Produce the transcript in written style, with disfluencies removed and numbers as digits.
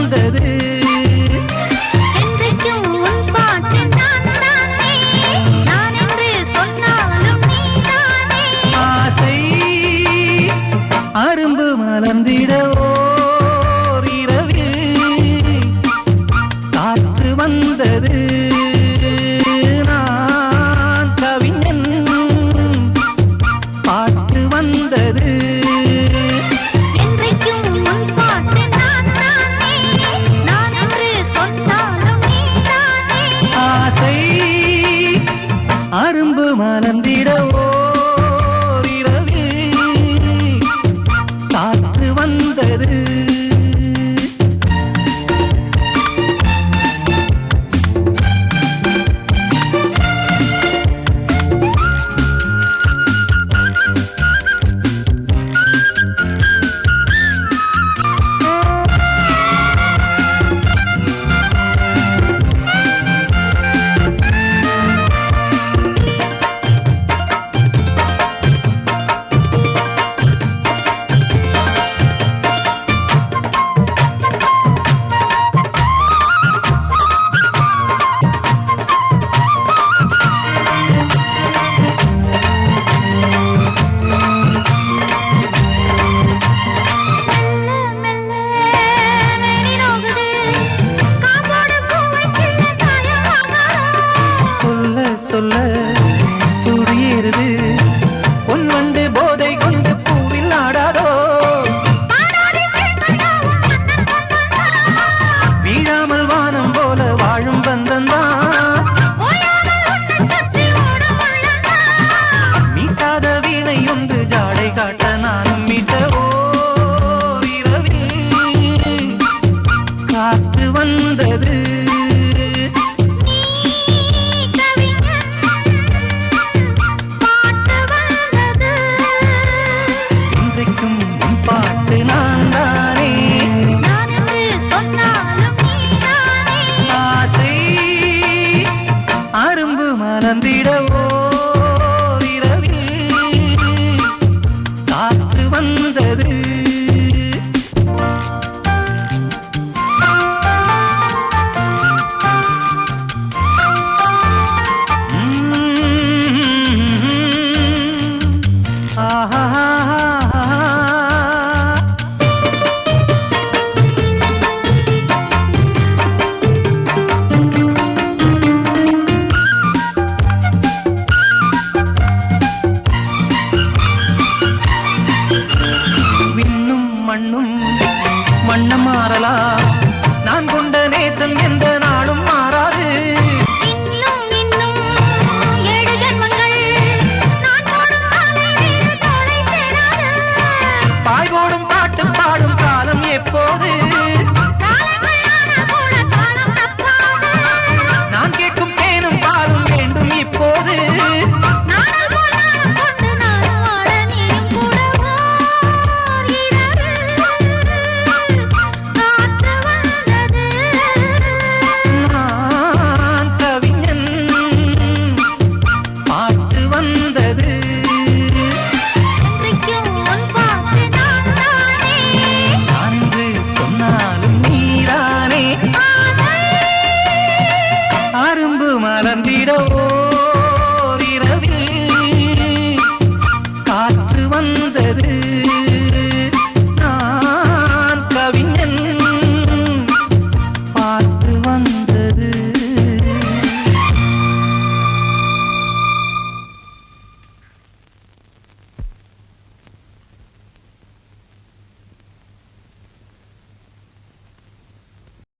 வந்தது ஆசை அரும்பு மலர்ந்திட ஓர் இரவில் காற்று வந்தது நான் கவிஞன் பாட்டு வந்தது ஆசை அரும்பு மலர்ந்திட ஓர் இரவில் காற்று வந்தது சொல்ல சுடியேறுது பொன் வண்டு போதை கொண்டு பூவில் ஆடாதோ வீழாமல் வானம் போல வாழும் பந்தந்தான் மீட்டாத வீணை ஒன்று ஜாடை காட்ட நானும் மீட்டவோ இரவில் காற்று வந்தது பாட்டு நான் தானே ஆசை அரும்பு மலர்ந்திடவோ இரவில் காற்று வந்தது ஆஹா மண்ணும் மண்ணம் மாறலாம் நான் கொண்ட நேசம் எந்த நாளும் மாறாது பாய் போடும் பாட்டு பாடும் காலம் எப்போது நான் கேட்கும் தேனும் பாலும் வேண்டும் இப்போது சொன்னாலும் நீரானே